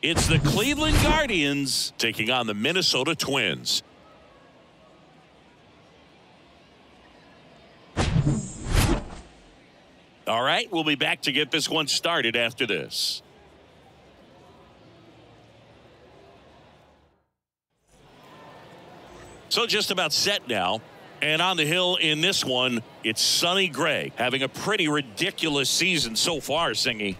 It's the Cleveland Guardians taking on the Minnesota Twins. All right, we'll be back to get this one started after this. So just about set now. And on the hill in this one, it's Sonny Gray having a pretty ridiculous season so far, Singy.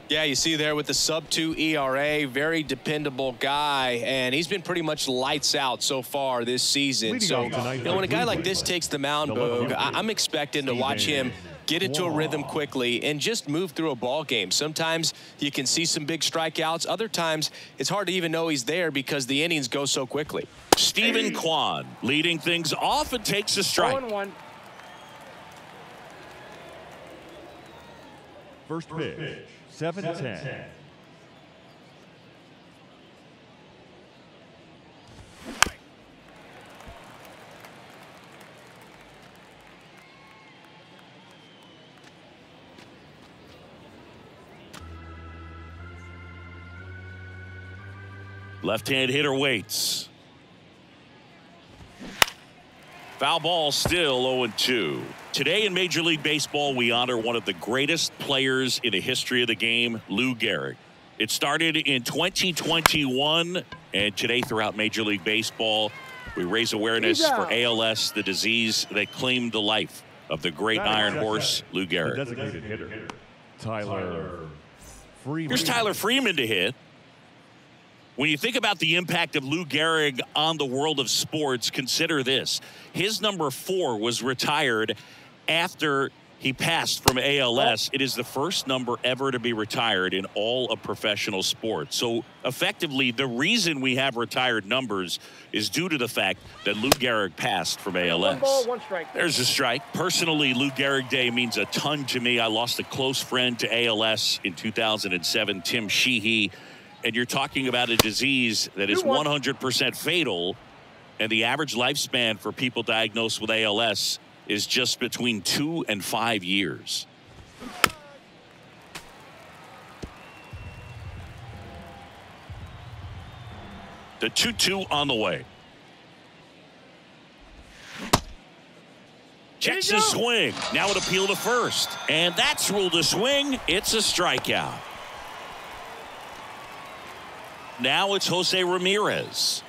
Yeah, you see there with the sub-2 ERA, very dependable guy, and he's been pretty much lights out so far this season. So, when a guy like this takes the mound, Boog, I'm expecting to watch him get into a rhythm quickly and just move through a ball game. Sometimes you can see some big strikeouts. Other times it's hard to even know he's there because the innings go so quickly. Stephen Kwan leading things off and takes a strike. 0-1. First pitch, 7-10. Left-hand hitter waits. Foul ball, still 0-2. Today in Major League Baseball, we honor one of the greatest players in the history of the game, Lou Gehrig. It started in 2021, and today throughout Major League Baseball, we raise awareness for ALS, the disease that claimed the life of the great Iron Horse, Lou Gehrig. Designated hitter, Tyler Freeman. Here's Tyler Freeman to hit. When you think about the impact of Lou Gehrig on the world of sports, consider this. His number 4 was retired after he passed from ALS. It is the first number ever to be retired in all of professional sports. So effectively, the reason we have retired numbers is due to the fact that Lou Gehrig passed from ALS. 1 ball, 1 strike. There's a strike. Personally, Lou Gehrig Day means a ton to me. I lost a close friend to ALS in 2007, Tim Sheehy. And you're talking about a disease that is 100% fatal, and the average lifespan for people diagnosed with ALS is just between 2 and 5 years. The 2-2 on the way. Checks his swing. Now an appeal to first. And that's ruled a swing. It's a strikeout. Now it's Jose Ramirez.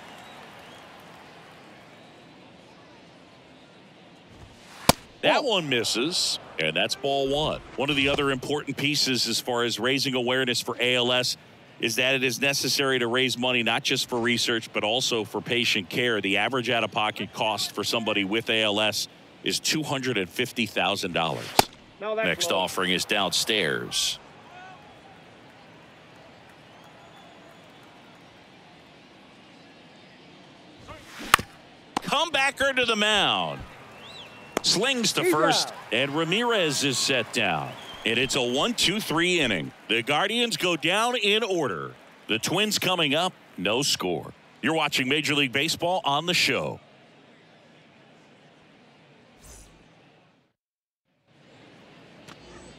That one misses, and that's ball 1. One of the other important pieces as far as raising awareness for ALS is that it is necessary to raise money not just for research but also for patient care. The average out-of-pocket cost for somebody with ALS is $250,000. Next offering is downstairs. Comebacker to the mound. Slings to first, and Ramirez is set down. And it's a 1-2-3 inning. The Guardians go down in order. The Twins coming up, no score. You're watching Major League Baseball on the show.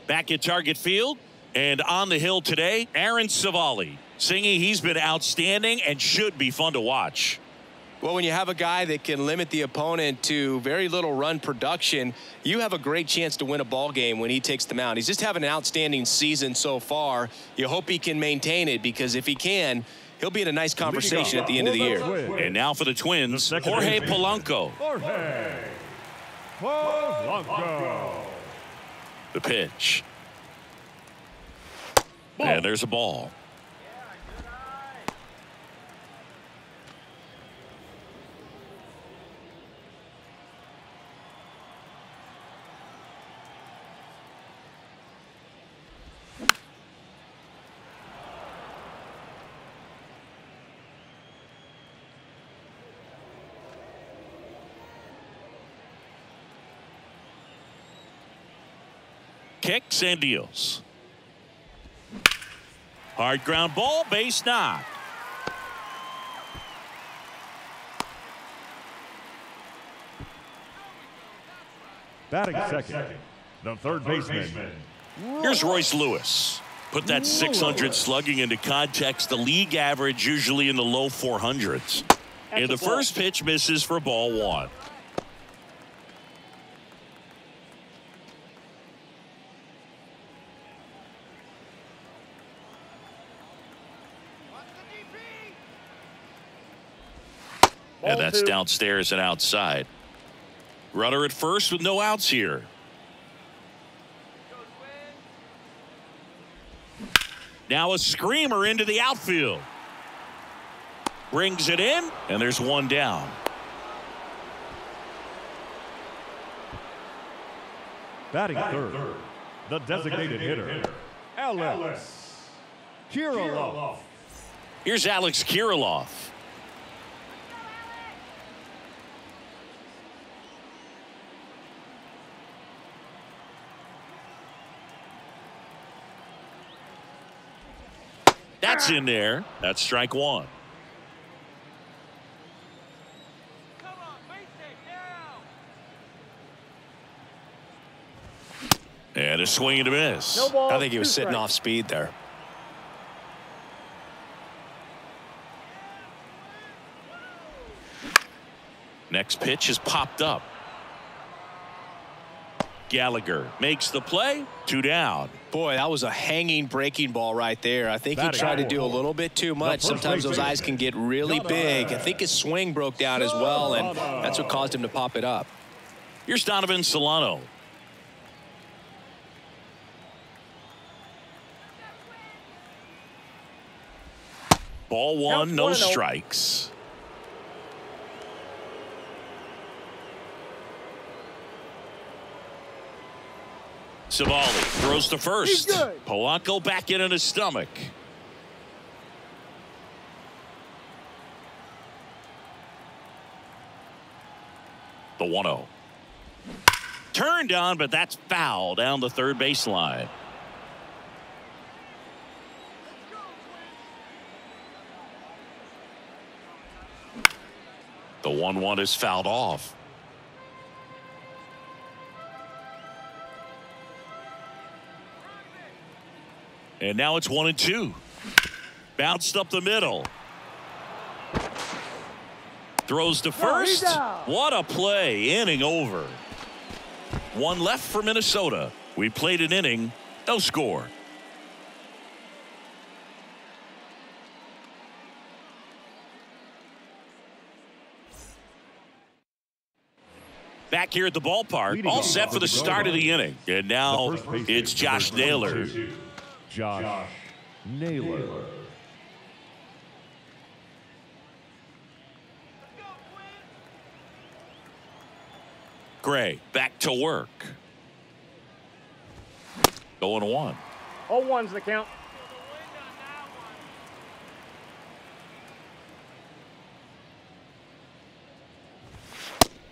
Back at Target Field, and on the hill today, Aaron Savali. Singing, he's been outstanding and should be fun to watch. Well, when you have a guy that can limit the opponent to very little run production, you have a great chance to win a ball game when he takes the mound. He's just having an outstanding season so far. You hope he can maintain it, because if he can, he'll be in a nice conversation at the end of the year. And now for the Twins, Jorge Polanco. Jorge Polanco. The pitch. And there's a ball. Kicks and deals. Hard ground ball, base knock. Batting second, the third baseman. Here's Royce Lewis. Put that 600 slugging into context. The league average usually in the low 400s. And the first pitch misses for ball 1. And that's downstairs and outside. Runner at first with no outs here. Now a screamer into the outfield. Brings it in, and there's one down. Batting third, the designated hitter, Alex Kirilloff. Here's Alex Kirilloff. That's in there. That's strike 1. And a swing and a miss. No ball, I think he was sitting off speed there. Next pitch is popped up. Gallagher makes the play. 2 down. Boy, that was a hanging breaking ball right there. I think he tried to do a little bit too much. Sometimes those eyes can get really big. I think his swing broke down as well, and that's what caused him to pop it up. Here's Donovan Solano. Ball 1, no strikes. Savali throws to first. Polanco back in on his stomach. The 1-0. Turned on, but that's foul down the third baseline. The 1-1 is fouled off. And now it's 1-2. Bounced up the middle. Throws to first. What a play. Inning over. 1 left for Minnesota. We played an inning. No score. Back here at the ballpark. All set for the start of the inning. And now it's Josh Naylor. Josh Naylor. Gray back to work. 0-1. 0-1's the count.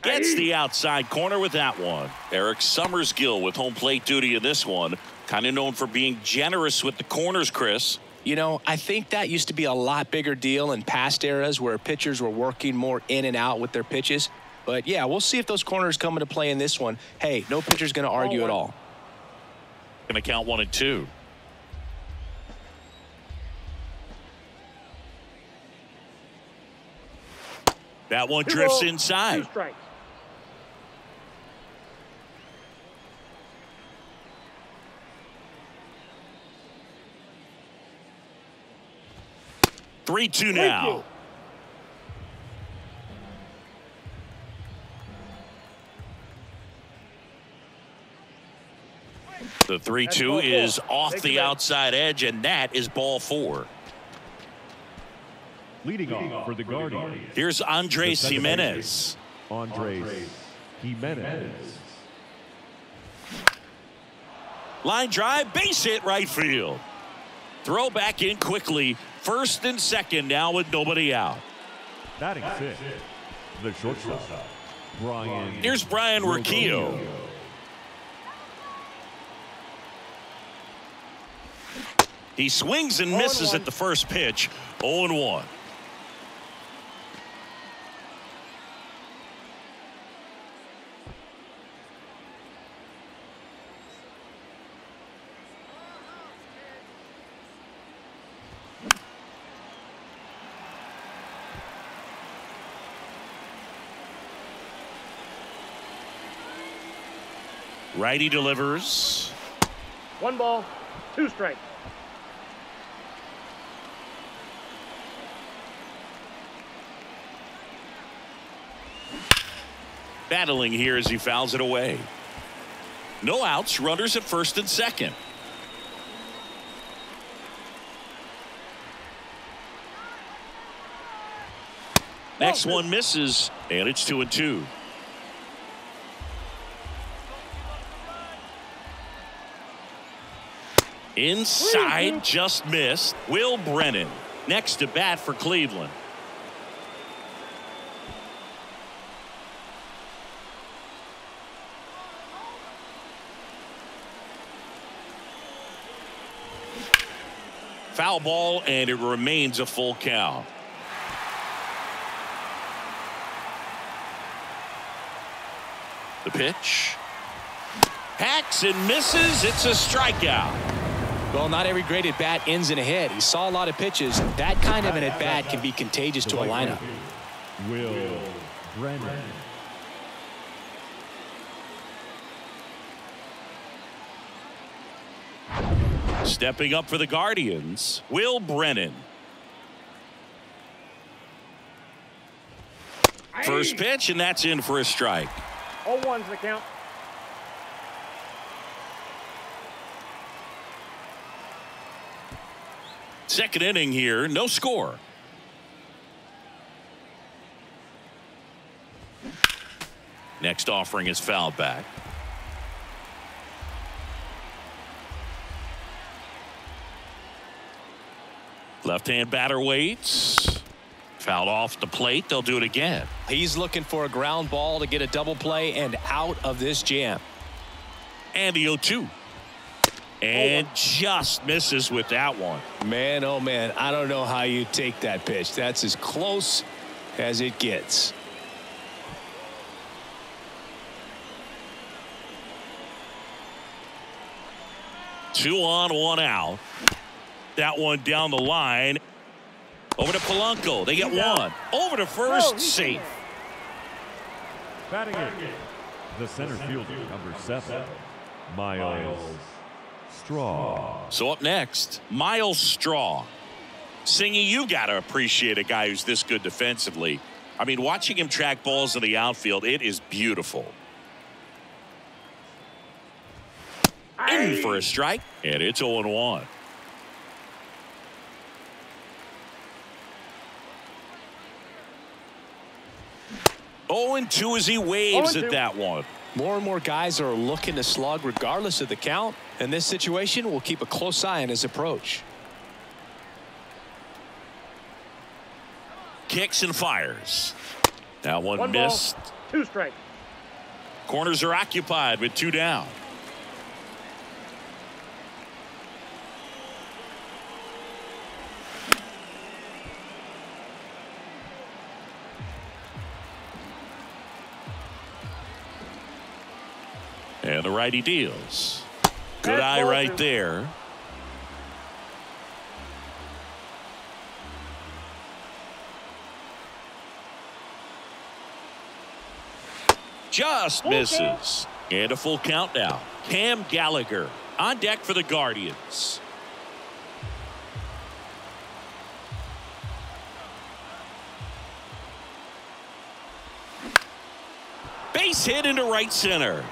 Gets the outside corner with that one. Eric Summersgill with home plate duty in this one. Kind of known for being generous with the corners, Chris. You know, I think that used to be a lot bigger deal in past eras where pitchers were working more in and out with their pitches. But, yeah, we'll see if those corners come into play in this one. Hey, no pitcher's going to argue at all. Going to count 1-2. That one drifts inside. 2 strikes. Three, 2 now. The 3-2 is off the outside edge, and that is ball 4. Leading off for the Guardians. Here's Andres Jimenez. Andres Jimenez. Line drive, base hit right field. Throw back in quickly. First and second now with nobody out. Batting 6, the shortstop, Brian. Here's Brian Urquillo. He swings and misses at the first pitch. 0-1. Righty delivers. 1 ball, 2 strikes. Battling here as he fouls it away. No outs, runners at first and second. Next one misses, and it's 2-2. Inside, just missed. Will Brennan next to bat for Cleveland. Foul ball, and it remains a full count. The pitch. Hacks and misses. It's a strikeout. Well, not every great at bat ends in a hit. He saw a lot of pitches. That kind of an at bat can be contagious to a lineup. Will Brennan. Stepping up for the Guardians, Will Brennan. First pitch, and that's in for a strike. 0-1's the count. Second inning here, no score. Next offering is fouled back. Left-hand batter waits. Fouled off the plate. They'll do it again. He's looking for a ground ball to get a double play and out of this jam. And the 0-2. And just misses with that one. Man, oh man, I don't know how you take that pitch. That's as close as it gets. Two on, one out. That one down the line. Over to Polanco. They get one. Over to first. Safe. Batting it, the center fielder, number 7, Miles Straw. So up next, Miles Straw. Singy, you got to appreciate a guy who's this good defensively. I mean, watching him track balls in the outfield, it is beautiful. In for a strike, and it's 0-1. Oh, and 2 as he waves at that one. More and more guys are looking to slug regardless of the count. In this situation, we'll keep a close eye on his approach. Kicks and fires. That one 1 missed. ball, 2 strikes. Corners are occupied with 2 down. And the righty deals. Good eye right there. Just misses. And a full count now. Cam Gallagher on deck for the Guardians. Base hit into right center.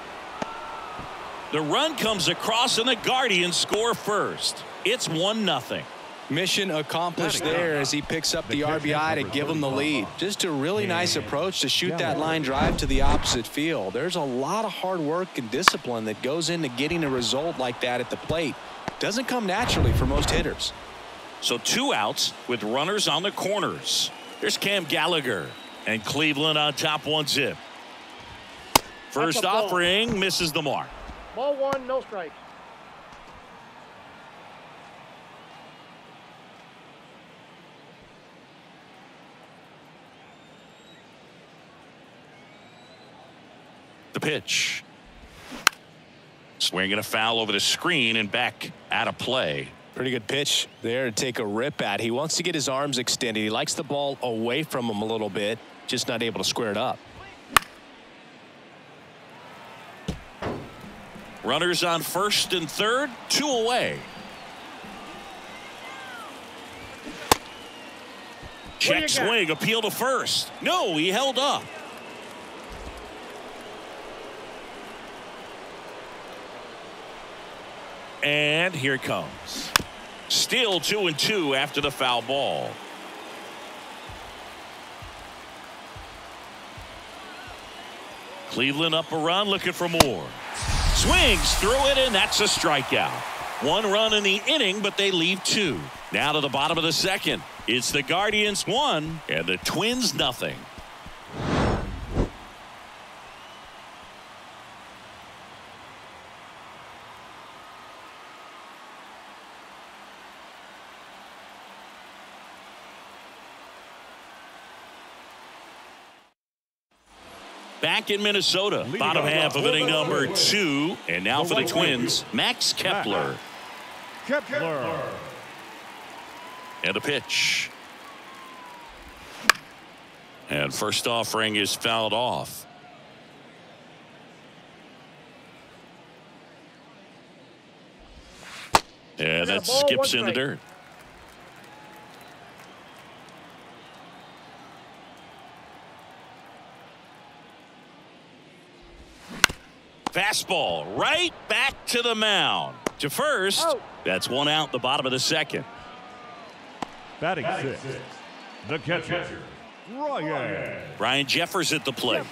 The run comes across and the Guardians score first. It's 1-0. Mission accomplished there as he picks up the RBI to give him the lead. Just a really nice approach to shoot that line drive to the opposite field. There's a lot of hard work and discipline that goes into getting a result like that at the plate. Doesn't come naturally for most hitters. So 2 outs with runners on the corners. There's Cam Gallagher and Cleveland on top 1-0. First offering misses the mark. Ball 1, no strikes. The pitch. Swinging a foul over the screen and back out of play. Pretty good pitch there to take a rip at. He wants to get his arms extended. He likes the ball away from him a little bit, just not able to square it up. Runners on first and third, 2 away. Check swing, appeal to first. No, he held up. And here it comes. Still 2-2 after the foul ball. Cleveland up a run, looking for more. Swings through it, and that's a strikeout. 1 run in the inning, but they leave 2. Now to the bottom of the second. It's the Guardians 1 and the Twins nothing. Back in Minnesota, bottom half of inning number 2. And now for the Twins, Max Kepler. And a pitch. And first offering is fouled off. And that skips in the dirt. Fastball right back to the mound. To first. That's 1 out, the bottom of the second. Batting 6, the catcher, Ryan Jeffers at the plate.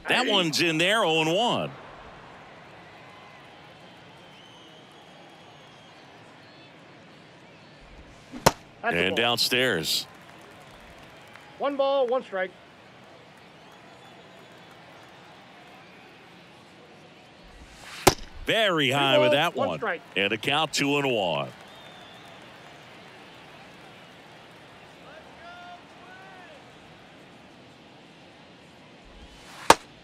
That one's in there, 0-1. And downstairs. 1 ball, 1 strike. Very high with that 1 one. strike. And a count 2-1.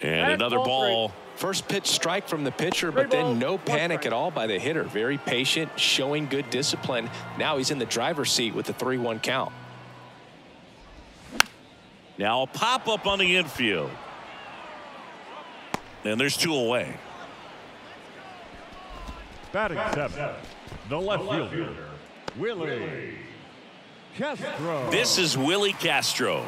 And another ball. First pitch strike from the pitcher, but then no panic at all by the hitter. Very patient, showing good discipline. Now he's in the driver's seat with the 3-1 count. Now a pop up on the infield. And there's 2 away. Batting 7, the left fielder, Willie Castro. This is Willie Castro.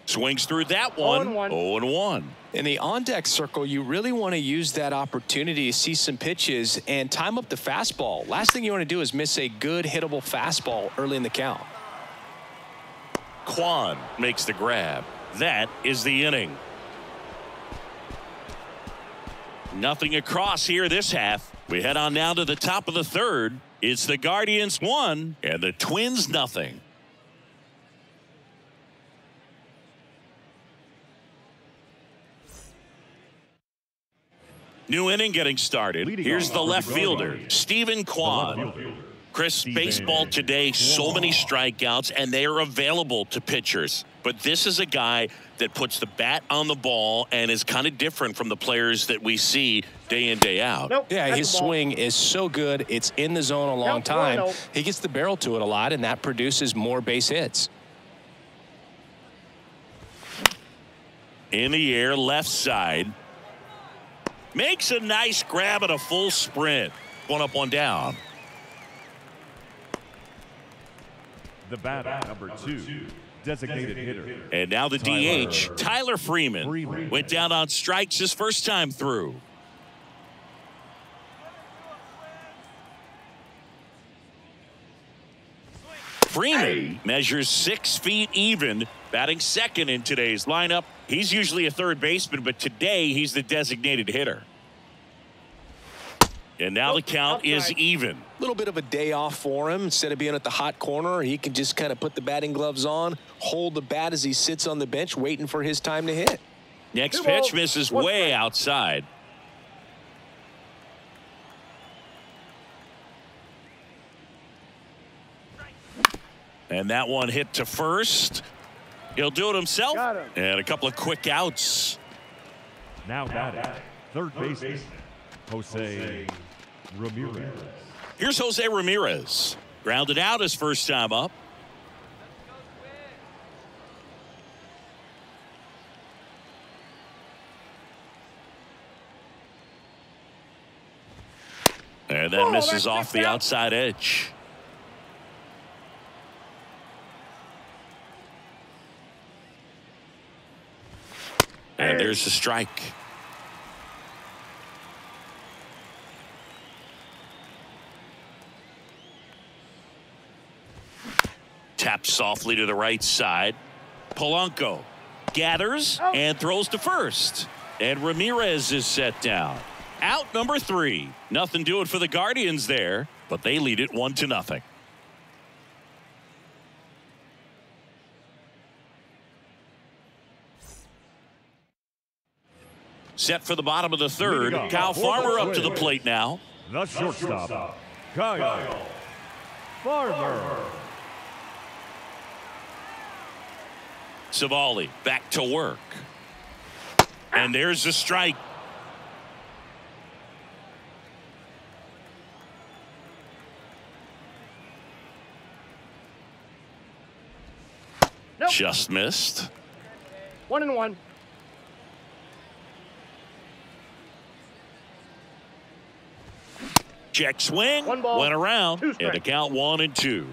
Swings through that one. 0-1. In the on-deck circle, you really want to use that opportunity to see some pitches and time up the fastball. Last thing you want to do is miss a good hittable fastball early in the count. Kwan makes the grab. That is the inning. Nothing across here this half. We head on now to the top of the third. It's the Guardians 1 and the Twins nothing. New inning getting started. Here's the left fielder, Stephen Kwan. Chris, baseball today, so many strikeouts, and they are available to pitchers. But this is a guy that puts the bat on the ball and is kind of different from the players that we see day in, day out. Yeah, his swing is so good. It's in the zone a long time. He gets the barrel to it a lot, and that produces more base hits. In the air, left side. Makes a nice grab at a full sprint. 1 up, 1 down. The batter, number 2, designated hitter. And now the DH, Tyler Freeman. Went down on strikes his first time through. Freeman measures 6 feet even, batting second in today's lineup. He's usually a third baseman, but today he's the designated hitter. And now the count is even. A little bit of a day off for him. Instead of being at the hot corner, he can just kind of put the batting gloves on, hold the bat as he sits on the bench waiting for his time to hit. Next pitch misses way outside. And that one hit to first. He'll do it himself. And a couple of quick outs. Now batting, third baseman, Jose Ramirez. Here's Jose Ramirez. Grounded out his first time up. And then misses off the outside edge. And there's the strike. Taps softly to the right side. Polanco gathers and throws to first. And Ramirez is set down. Out number 3. Nothing doing for the Guardians there, but they lead it 1-0. Set for the bottom of the third. Kyle Farmer up to the plate now. The shortstop, Kyle Farmer. Savali back to work. And there's the strike. Nope. Just missed. 1-1. Check swing. One ball, went around. 2 strikes. And the count 1-2.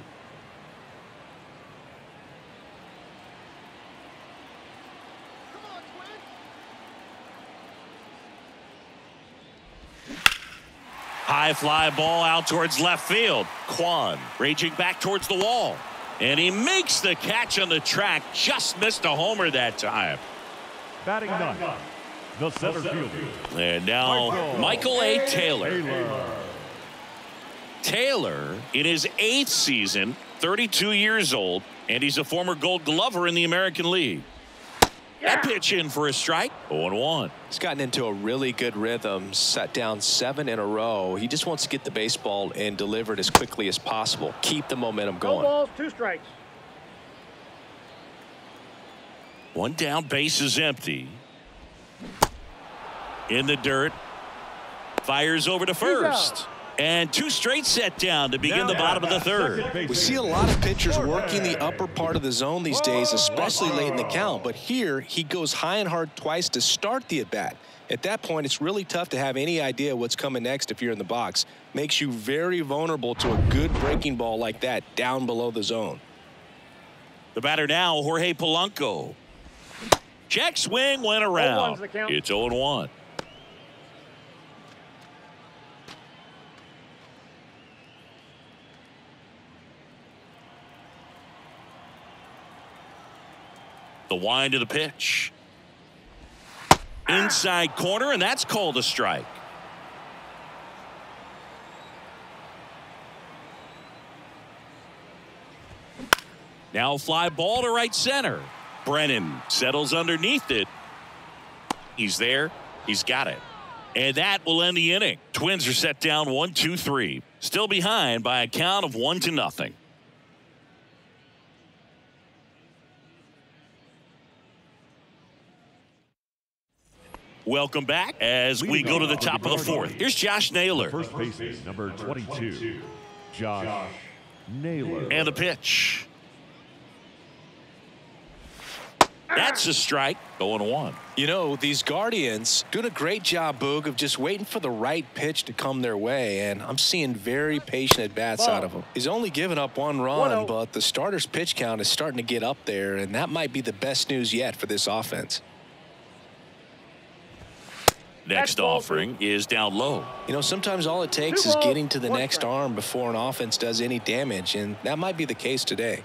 High fly ball out towards left field. Kwan raging back towards the wall. And he makes the catch on the track. Just missed a homer that time. Batting ninth, the center fielder. And now Michael A. Taylor. Taylor in his 8th season, 32 years old, and he's a former Gold Glover in the American League. That pitch in for a strike. 0-1. He's gotten into a really good rhythm, set down 7 in a row. He just wants to get the baseball and deliver it as quickly as possible. Keep the momentum going. 2 balls, 2 strikes. 1 down, base is empty. In the dirt. Fires over to first. And 2 straight set down to begin the bottom of the third. We see a lot of pitchers working the upper part of the zone these days, especially late in the count. But here, he goes high and hard twice to start the at-bat. At that point, it's really tough to have any idea what's coming next if you're in the box. Makes you very vulnerable to a good breaking ball like that down below the zone. The batter now, Jorge Polanco. Check swing, went around. It's 0-1. The wind of the pitch. Inside corner, and that's called a strike. Now fly ball to right center. Brennan settles underneath it. He's there. He's got it. And that will end the inning. Twins are set down 1-2-3. Still behind by a count of 1-0. Welcome back as we go to the top of the fourth. Here's Josh Naylor. First baseman, number 22, Josh Naylor. And the pitch. That's a strike. 0-1. You know, these Guardians doing a great job, Boog, of just waiting for the right pitch to come their way, and I'm seeing very patient at-bats out of him. He's only given up 1 run, but the starter's pitch count is starting to get up there, and that might be the best news yet for this offense. Next offering is down low. You know, sometimes all it takes is getting to the next arm before an offense does any damage, and that might be the case today.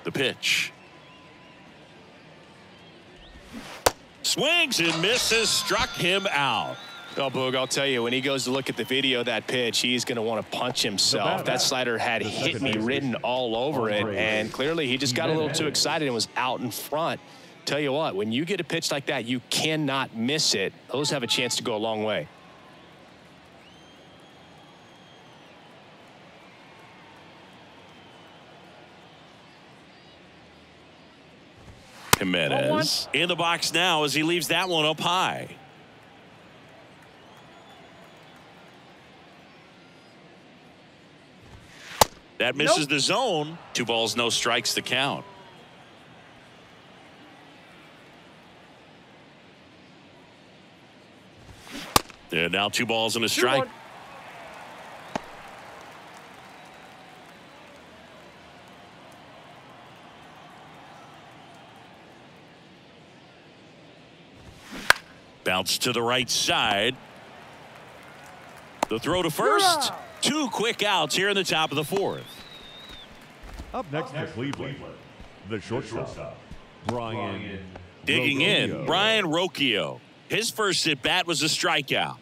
The pitch. Swings and misses, struck him out. Oh, Boog, I'll tell you, when he goes to look at the video of that pitch, he's going to want to punch himself. That slider had hit me written all over it, and clearly he just got a little too excited and was out in front. Tell you what, when you get a pitch like that, you cannot miss it. Those have a chance to go a long way. Jimenez in the box now as he leaves that one up high. That misses the zone. 2 balls, no strikes to count. And now 2 balls and a strike. Bounce to the right side. The throw to first. 2 quick outs here in the top of the 4th. Up next to Cleveland, the shortstop, Brian. Digging in, Brian Rocchio. His first at bat was a strikeout.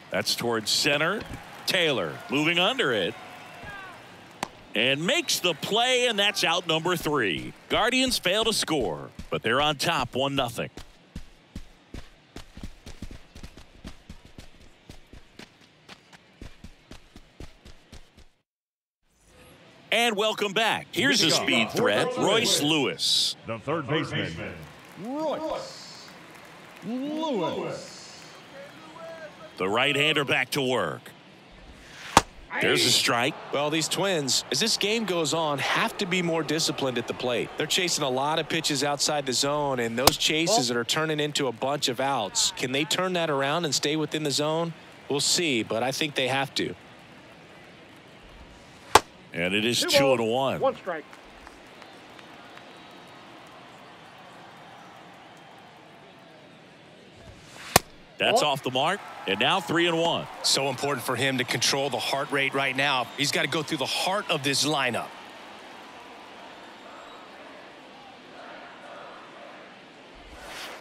That's towards center. Taylor moving under it. And makes the play, and that's out number 3. Guardians fail to score, but they're on top 1-0. And welcome back. Here's a speed threat, Royce Lewis. The third baseman, Royce Lewis. The right-hander back to work. There's a strike. Well, these Twins, as this game goes on, have to be more disciplined at the plate. They're chasing a lot of pitches outside the zone, and those chases that are turning into a bunch of outs. Can they turn that around and stay within the zone? We'll see, but I think they have to. And it is 2-1. 1 strike. That's off the mark, and now 3-1. So important for him to control the heart rate right now. He's got to go through the heart of this lineup.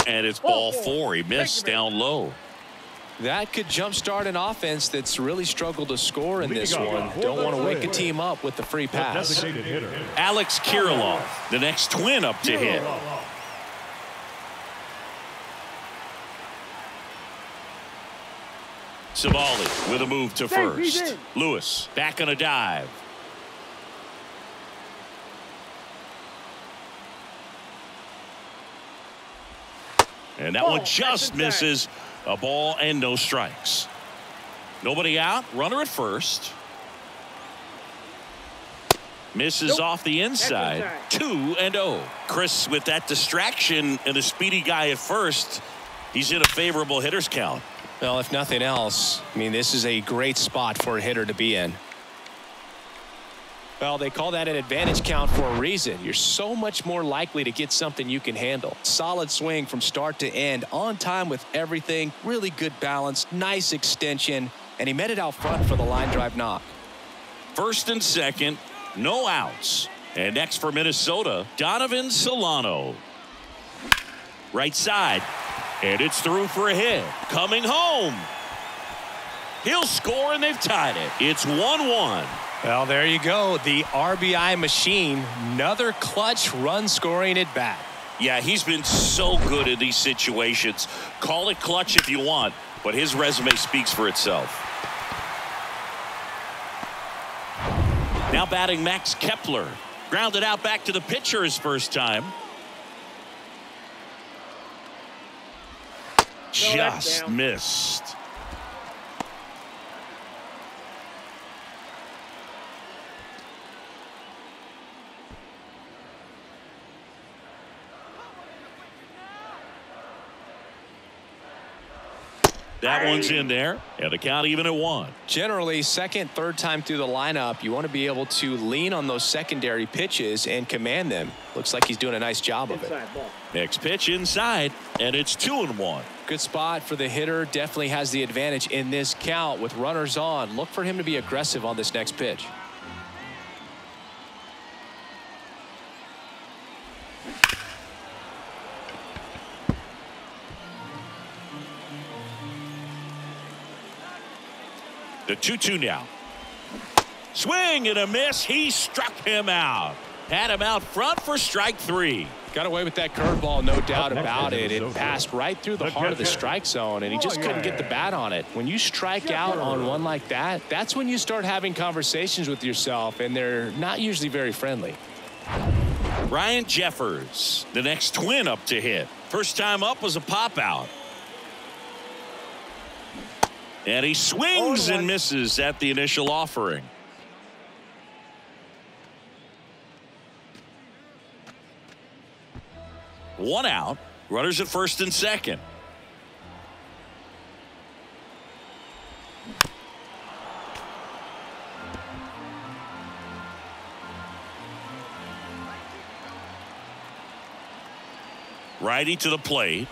And it's ball 4. He missed down low. That could jumpstart an offense that's really struggled to score in this one. Don't want to wake a team up with the free pass. Alex Kirilloff, the next Twin up to hit. Savali with a move to first. Lewis back on a dive. And that one just misses. A ball and no strikes. Nobody out. Runner at first. Misses off the inside. 2-0. Chris, with that distraction and a speedy guy at first, he's in a favorable hitter's count. Well, if nothing else, I mean, this is a great spot for a hitter to be in. Well, they call that an advantage count for a reason. You're so much more likely to get something you can handle. Solid swing from start to end, on time with everything, really good balance, nice extension, and he met it out front for the line drive knock. First and second, no outs. And next for Minnesota, Donovan Solano. Right side, and it's through for a hit. Coming home. He'll score, and they've tied it. It's 1-1. Well, there you go. The RBI machine. Another clutch run scoring at bat. Yeah, he's been so good in these situations. Call it clutch if you want, but his resume speaks for itself. Now batting Max Kepler. Grounded out back to the pitcher his first time. Just missed. That one's in there, and the count even at 1. Generally, second, third time through the lineup, you want to be able to lean on those secondary pitches and command them. Looks like he's doing a nice job of it. Next pitch inside, and it's 2-1. Good spot for the hitter. Definitely has the advantage in this count with runners on. Look for him to be aggressive on this next pitch. The 2-2 now. Swing and a miss. He struck him out. Had him out front for strike 3. Got away with that curveball, no doubt about it. It passed right through the heart of the strike zone, and he just couldn't get the bat on it. When you strike out on one like that, that's when you start having conversations with yourself, and they're not usually very friendly. Ryan Jeffers, the next twin up to hit. First time up was a pop out. And he swings and misses at the initial offering. One out. Runners at first and second. Righty to the plate.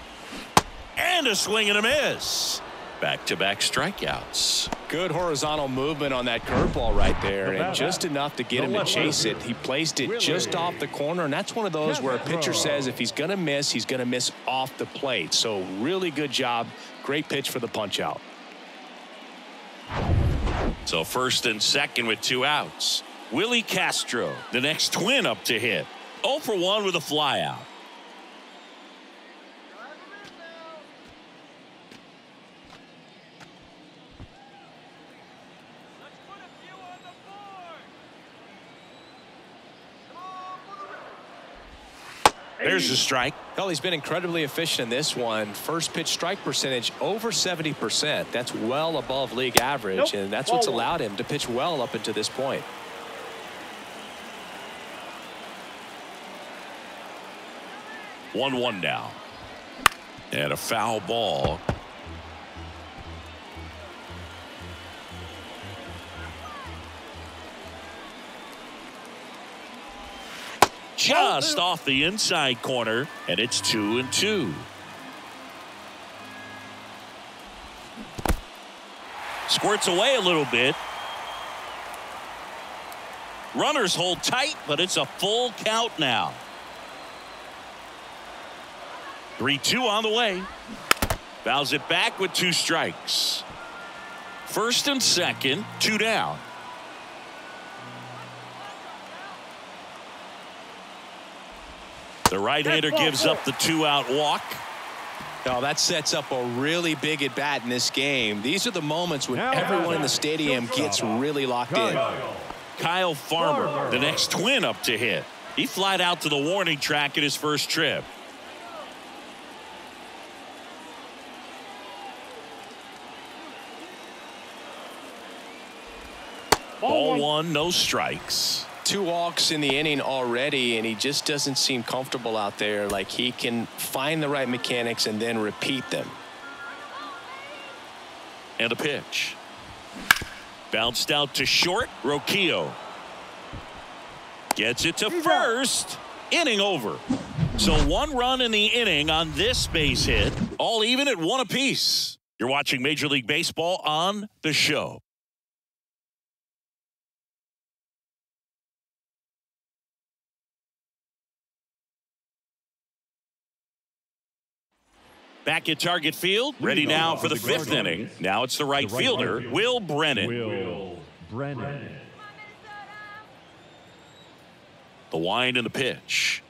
And a swing and a miss. Back-to-back strikeouts. Good horizontal movement on that curveball right there, and just enough to get him to chase it. He placed it just off the corner, and that's one of those where a pitcher says if he's going to miss, he's going to miss off the plate. So really good job. Great pitch for the punch out. So first and second with 2 outs. Willie Castro, the next twin up to hit. 0 for 1 with a flyout. There's a strike. Well, he's been incredibly efficient in this one. First pitch strike percentage over 70%. That's well above league average, and that's what's allowed him to pitch well up until this point. One now. And a foul ball. Just off the inside corner, and it's 2-2. Squirts away a little bit. Runners hold tight, but it's a full count now. 3-2 on the way. Fouls it back with 2 strikes. First and second, 2 down. The right-hander gives up the 2-out walk. Now that sets up a really big at bat in this game. These are the moments when everyone in the stadium gets really locked in. Kyle Farmer, the next twin up to hit. He flied out to the warning track at his first trip. Ball 1, no strikes. 2 walks in the inning already, and he just doesn't seem comfortable out there. Like he can find the right mechanics and then repeat them. And a pitch. Bounced out to short. Roquillo gets it to first. Inning over. So 1 run in the inning on this base hit. All even at 1 apiece. You're watching Major League Baseball on The Show. Back at Target Field, ready now for the 5th inning. Now it's the right fielder, Will Brennan. The wind and the pitch.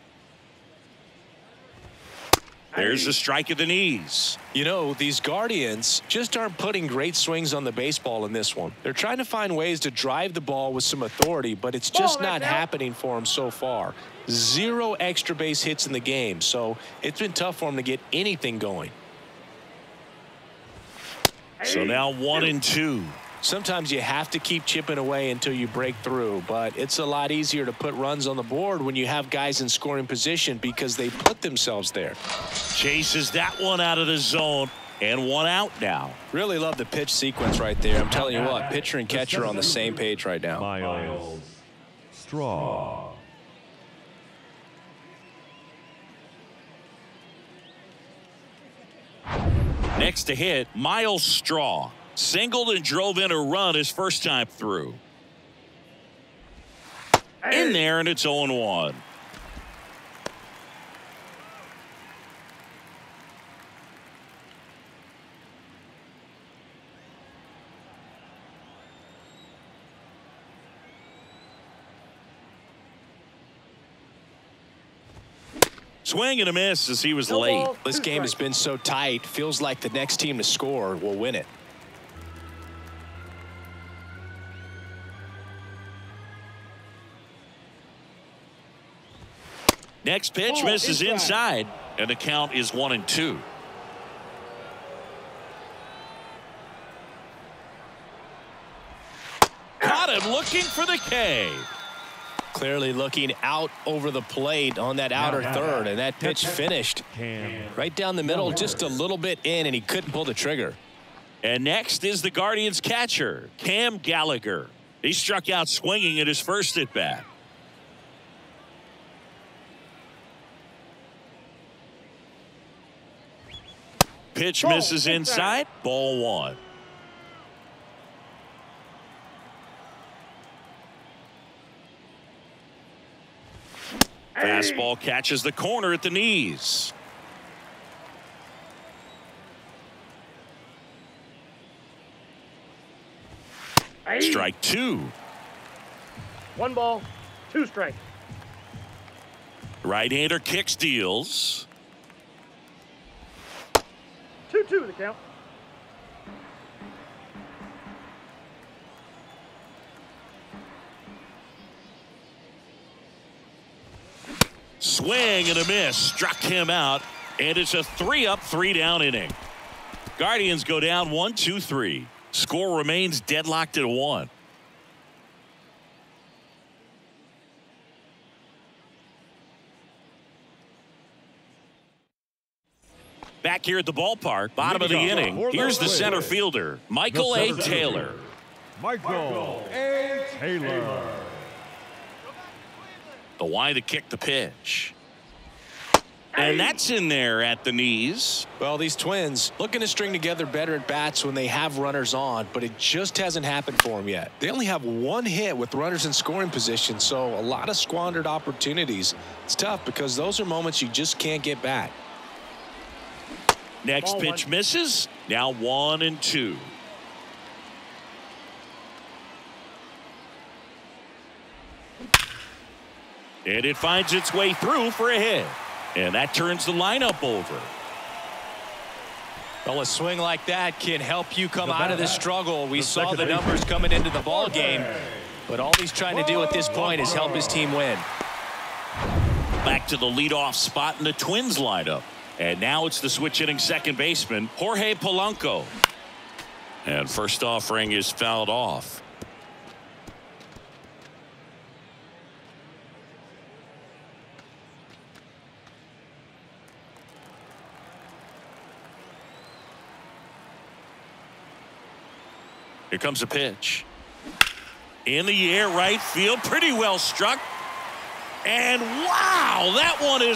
There's a strike at the knees. You know, these Guardians just aren't putting great swings on the baseball in this one. They're trying to find ways to drive the ball with some authority, but it's just not happening for them so far. 0 extra base hits in the game, so it's been tough for them to get anything going. So now 1-2. Sometimes you have to keep chipping away until you break through, but it's a lot easier to put runs on the board when you have guys in scoring position because they put themselves there. Chases that one out of the zone, and 1 out now. Really love the pitch sequence right there. I'm telling you what, pitcher and catcher are on the same page right now. Miles Straw. Next to hit, Miles Straw. Singled and drove in a run his first time through. In there, and it's 0-1. Swing and a miss as he was No late. ball, This 2 game has strikes. been so tight. Feels like the next team to score will win it. Next pitch misses inside, and the count is 1-2. Caught him looking for the K. Clearly looking out over the plate on that outer third, and that pitch finished right down the middle, just a little bit in, and he couldn't pull the trigger. And next is the Guardians catcher, Cam Gallagher. He struck out swinging at his first at bat. Pitch misses inside, ball 1. Fastball catches the corner at the knees. Strike 2. 1 ball, 2 strikes. Right-hander kicks, deals. 2-2 the count. Swing and a miss. Struck him out. And it's a 3-up, 3-down inning. Guardians go down 1-2-3. Score remains deadlocked at 1. Back here at the ballpark, bottom of the inning. Here's the center fielder, Michael A. Taylor. Michael A. Taylor. The Y to kick the pitch. And that's in there at the knees. Well, these Twins looking to string together better at bats when they have runners on, but it just hasn't happened for them yet. They only have 1 hit with runners in scoring position, so a lot of squandered opportunities. It's tough because those are moments you just can't get back. Next Ball pitch 1. misses. Now 1-2. And it finds its way through for a hit. And that turns the lineup over. Well, a swing like that can help you come out of this struggle. We saw the numbers coming into the ball game, but all he's trying to do at this point is help his team win. Back to the leadoff spot in the Twins lineup. And now it's the switch hitting second baseman, Jorge Polanco. And first offering is fouled off. Here comes a pitch. In the air, right field, pretty well struck. And wow, that one is